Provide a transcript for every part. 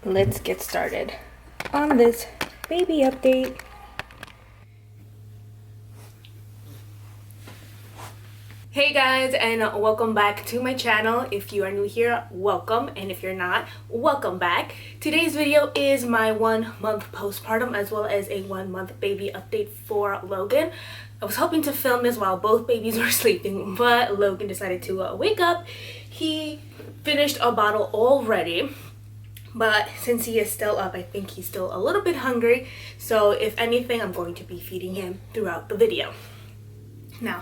let's get started on this baby update. Hey guys, and welcome back to my channel. If you are new here, welcome, and if you're not, welcome back. Today's video is my 1 month postpartum as well as a 1 month baby update for Logan. I was hoping to film this while both babies were sleeping, but Logan decided to wake up. He finished a bottle already, but since he is still up, I think he's still a little bit hungry. So if anything, I'm going to be feeding him throughout the video. Now,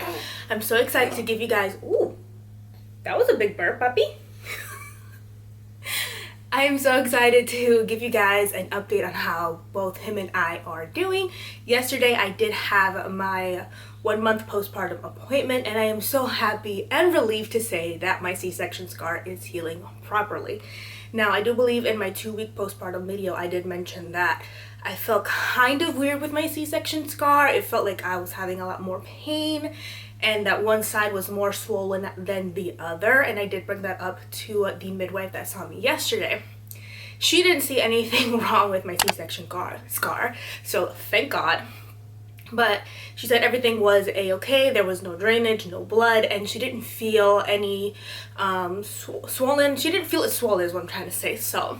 I'm so excited to give you guys, ooh, that was a big burp, puppy. I am so excited to give you guys an update on how both him and I are doing. Yesterday, I did have my 1 month postpartum appointment, and I am so happy and relieved to say that my C-section scar is healing properly. Now, I do believe in my 2-week postpartum video, I did mention that I felt kind of weird with my C-section scar. It felt like I was having a lot more pain and that one side was more swollen than the other. And I did bring that up to the midwife that saw me yesterday. She didn't see anything wrong with my C-section scar, so thank God. But she said everything was a-okay, there was no drainage, no blood, and she didn't feel any swollen. She didn't feel it swollen is what I'm trying to say, so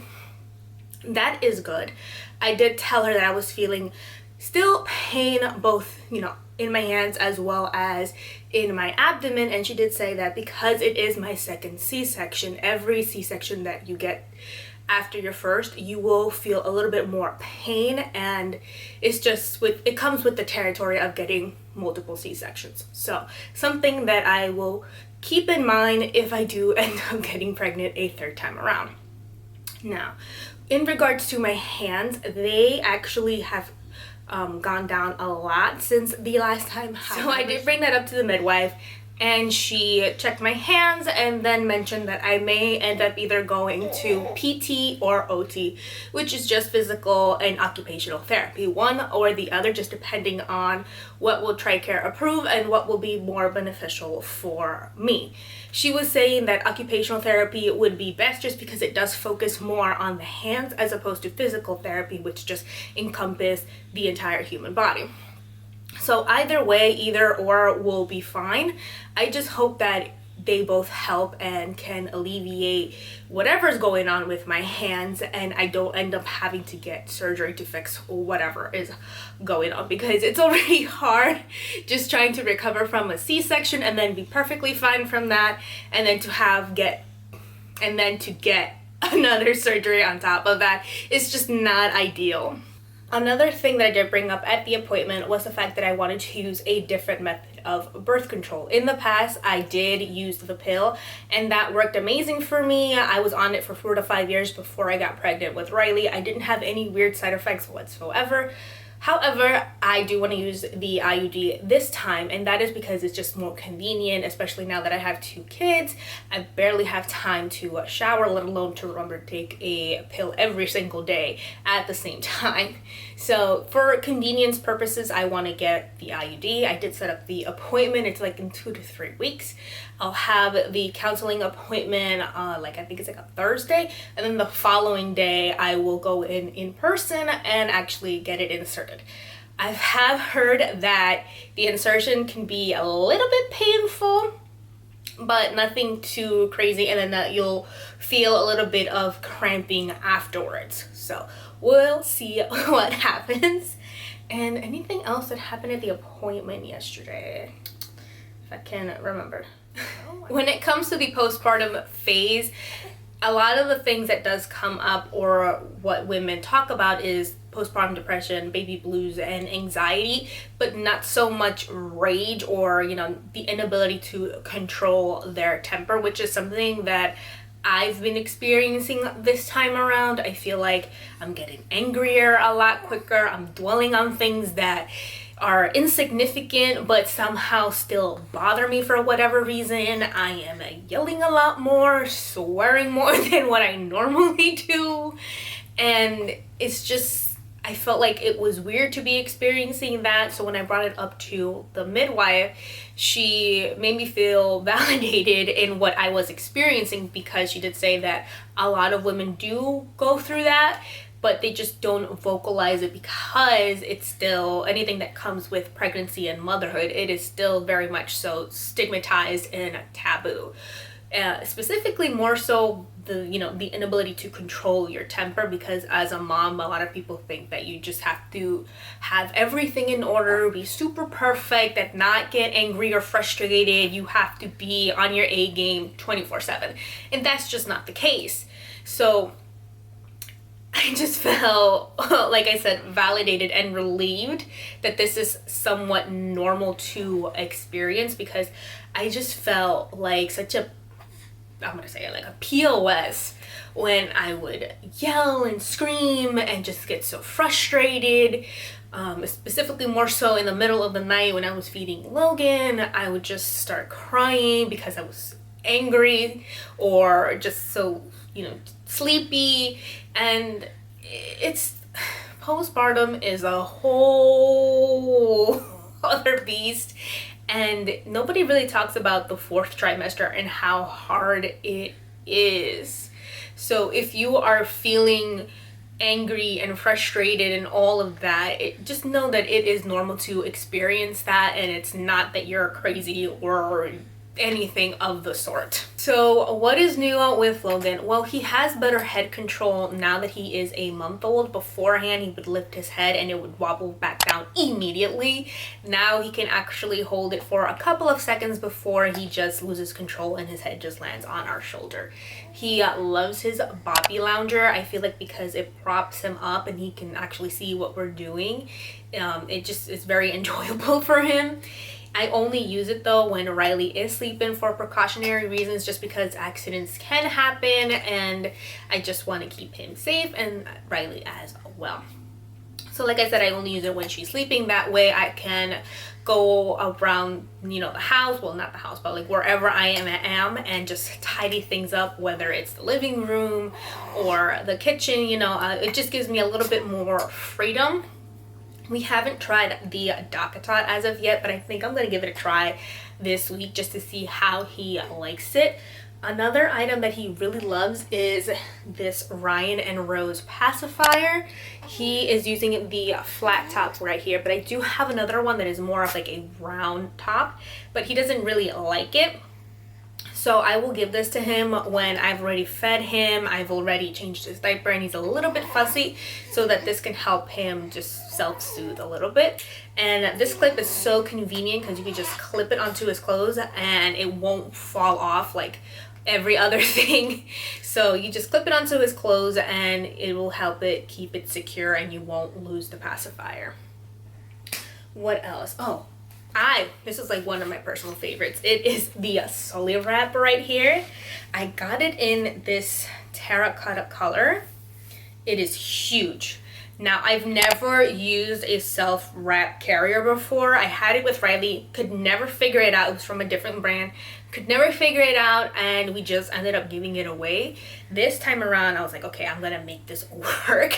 that is good. I did tell her that I was feeling still pain both, in my hands as well as in my abdomen, and she did say that because it is my second C-section, every C-section that you get after your first, you will feel a little bit more pain, and it's just it comes with the territory of getting multiple C-sections. So something that I will keep in mind if I do end up getting pregnant a third time around. Now, in regards to my hands, they actually have gone down a lot since the last time. So I did bring that up to the midwife, and she checked my hands and then mentioned that I may end up either going to PT or OT, which is just physical and occupational therapy, one or the other, just depending on what will TRICARE approve and what will be more beneficial for me. She was saying that occupational therapy would be best just because it does focus more on the hands as opposed to physical therapy, which just encompasses the entire human body. So either way, either or will be fine. I just hope that they both help and can alleviate whatever's going on with my hands, and I don't end up having to get surgery to fix whatever is going on, because it's already hard just trying to recover from a C-section and then be perfectly fine from that, and then to get another surgery on top of that. It's just not ideal. Another thing that I did bring up at the appointment was the fact that I wanted to use a different method of birth control. In the past, I did use the pill, and that worked amazing for me. I was on it for 4 to 5 years before I got pregnant with Riley. I didn't have any weird side effects whatsoever. However, I do want to use the IUD this time, and that is because it's just more convenient, especially now that I have 2 kids. I barely have time to shower, let alone to remember to take a pill every single day at the same time. So for convenience purposes, I want to get the IUD. I did set up the appointment. It's like in 2 to 3 weeks. I'll have the counseling appointment I think it's like a Thursday, and then the following day I will go in person and actually get it inserted. I have heard that the insertion can be a little bit painful, but nothing too crazy, and then that you'll feel a little bit of cramping afterwards. So we'll see what happens. And anything else that happened at the appointment yesterday, if I can remember. When it comes to the postpartum phase, a lot of the things that does come up, or what women talk about, is postpartum depression, baby blues, and anxiety, but not so much rage or the inability to control their temper, which is something that I've been experiencing this time around. I feel like I'm getting angrier a lot quicker. I'm dwelling on things that are insignificant but somehow still bother me for whatever reason. I am yelling a lot more, swearing more than what I normally do, and it's just, I felt like it was weird to be experiencing that. So when I brought it up to the midwife, she made me feel validated in what I was experiencing, because she did say that a lot of women do go through that, but they just don't vocalize it because it's still, anything that comes with pregnancy and motherhood, it is still very much so stigmatized and taboo. Specifically more so the inability to control your temper, because as a mom, a lot of people think that you just have to have everything in order, be super perfect, and not get angry or frustrated. You have to be on your A game 24/7, and that's just not the case. So I just felt, like I said, validated and relieved that this is somewhat normal to experience, because I just felt like such a, I'm gonna say it, like a POS when I would yell and scream and just get so frustrated. Specifically more so in the middle of the night when I was feeding Logan, I would just start crying because I was angry or just so, sleepy. And it's, postpartum is a whole other beast. And nobody really talks about the 4th trimester and how hard it is. So if you are feeling angry and frustrated and all of that, just know that it is normal to experience that, and it's not that you're crazy or anything of the sort. So what is new with Logan? Well, he has better head control now that he is a month old. Beforehand, he would lift his head and it would wobble back down immediately. Now he can actually hold it for a couple of seconds before he just loses control and his head just lands on our shoulder. He loves his Boppy Lounger. I feel like because it props him up and he can actually see what we're doing, it just is very enjoyable for him. I only use it though when Riley is sleeping for precautionary reasons, just because accidents can happen and I just want to keep him safe, and Riley as well. So like I said, I only use it when she's sleeping. That way I can go around, the house, well, not the house, but like wherever I am and just tidy things up, whether it's the living room or the kitchen. It just gives me a little bit more freedom. We haven't tried the DockATot as of yet, but I think I'm going to give it a try this week just to see how he likes it. Another item that he really loves is this Ryan and Rose pacifier. He is using the flat top right here, but I do have another one that is more of like a round top, but he doesn't really like it. So I will give this to him when I've already fed him, I've already changed his diaper, and he's a little bit fussy, so that this can help him just self-soothe a little bit. And this clip is so convenient because you can just clip it onto his clothes and it won't fall off like every other thing. So you just clip it onto his clothes and it will help it keep it secure and you won't lose the pacifier. What else? Oh, this is like one of my personal favorites. It is the Sully Wrap right here. I got it in this terracotta color. It is huge. Now, I've never used a self-wrap carrier before. I had it with Riley, could never figure it out. It was from a different brand. Could never figure it out, and we just ended up giving it away. This time around, I was like, okay, I'm gonna make this work.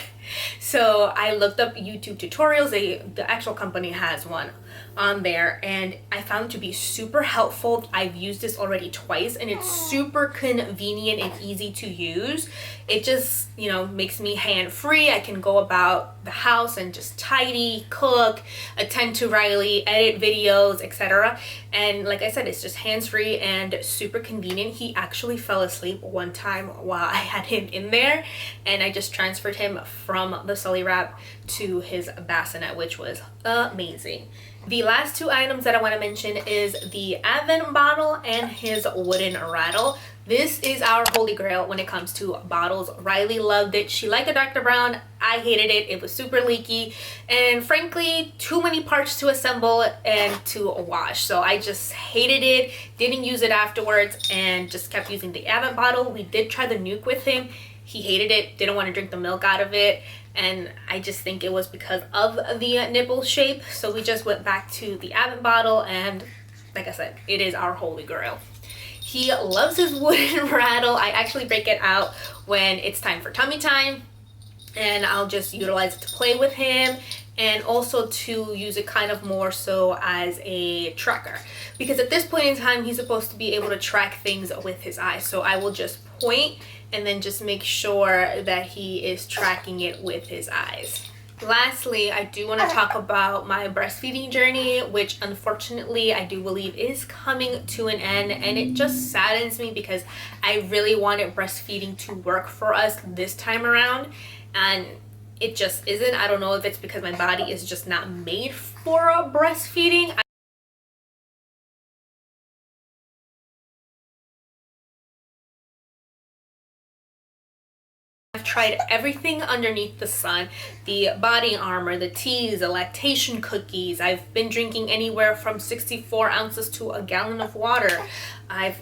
So I looked up YouTube tutorials. The actual company has one on there, and I found it to be super helpful. I've used this already twice, and it's super convenient and easy to use. It just, makes me hand-free. I can go about the house and just tidy, cook, attend to Riley, edit videos, etc. And like I said, it's just hands-free and super convenient. He actually fell asleep one time while I had him in there, and I just transferred him from the Sully Wrap to his bassinet, which was amazing. The last two items that I want to mention is the Advent bottle and his wooden rattle. This is our holy grail when it comes to bottles. Riley loved it. She liked the Dr. Brown. I hated it. It was super leaky and frankly too many parts to assemble and to wash. So I just hated it, didn't use it afterwards, and just kept using the Advent bottle. We did try the Nuke with him. He hated it, didn't want to drink the milk out of it, and I just think it was because of the nipple shape. So we just went back to the Advent bottle, and like I said, it is our holy grail. He loves his wooden rattle. I actually break it out when it's time for tummy time. and I'll just utilize it to play with him, and also to use it kind of more so as a tracker, because at this point in time he's supposed to be able to track things with his eyes. So I will just point and then just make sure that he is tracking it with his eyes. Lastly, I do want to talk about my breastfeeding journey, which unfortunately I do believe is coming to an end, and it just saddens me because I really wanted breastfeeding to work for us this time around, and it just isn't. I don't know if it's because my body is just not made for breastfeeding. I've tried everything underneath the sun, the body armor, the teas, the lactation cookies. I've been drinking anywhere from 64 ounces to a gallon of water. I've,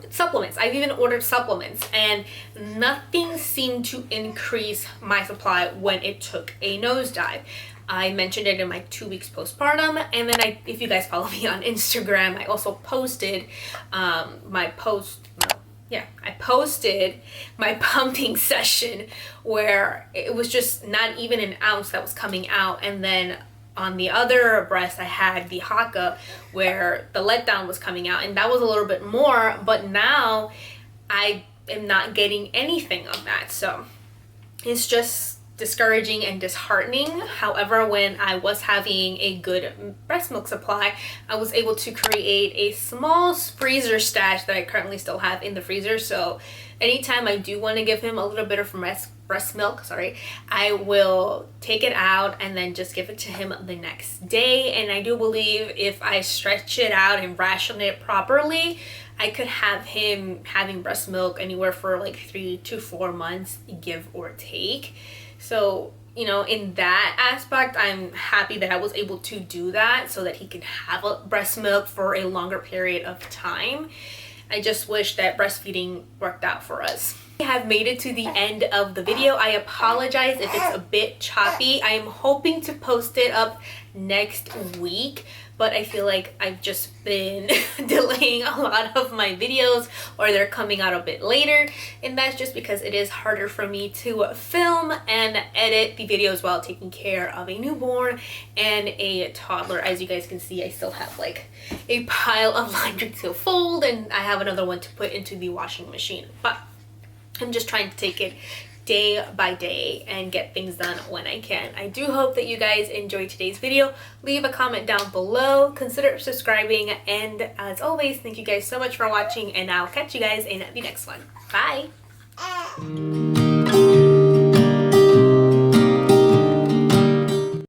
supplements. I've even ordered supplements, and nothing seemed to increase my supply when it took a nosedive. I mentioned it in my 2 weeks postpartum, and then if you guys follow me on Instagram, I also posted I posted my pumping session where it was just not even an ounce that was coming out. And then on the other breast, I had the haka where the letdown was coming out, and that was a little bit more, but now I am not getting anything of that. So it's just discouraging and disheartening. However, when I was having a good breast milk supply, I was able to create a small freezer stash that I currently still have in the freezer. So anytime I do want to give him a little bit of breast milk, I will take it out and then just give it to him the next day. And I do believe if I stretch it out and ration it properly, I could have him having breast milk anywhere for like 3 to 4 months, give or take. So, in that aspect, I'm happy that I was able to do that so that he can have a breast milk for a longer period of time. I just wish that breastfeeding worked out for us. We have made it to the end of the video. I apologize if it's a bit choppy. I am hoping to post it up next week, but I feel like I've just been delaying a lot of my videos, or they're coming out a bit later, and that's just because it is harder for me to film and edit the videos while taking care of a newborn and a toddler. As you guys can see, I still have like a pile of laundry to fold, and I have another one to put into the washing machine, but I'm just trying to take it day by day and get things done when I can. I do hope that you guys enjoyed today's video. Leave a comment down below, consider subscribing, and as always, thank you guys so much for watching, and I'll catch you guys in the next one. Bye!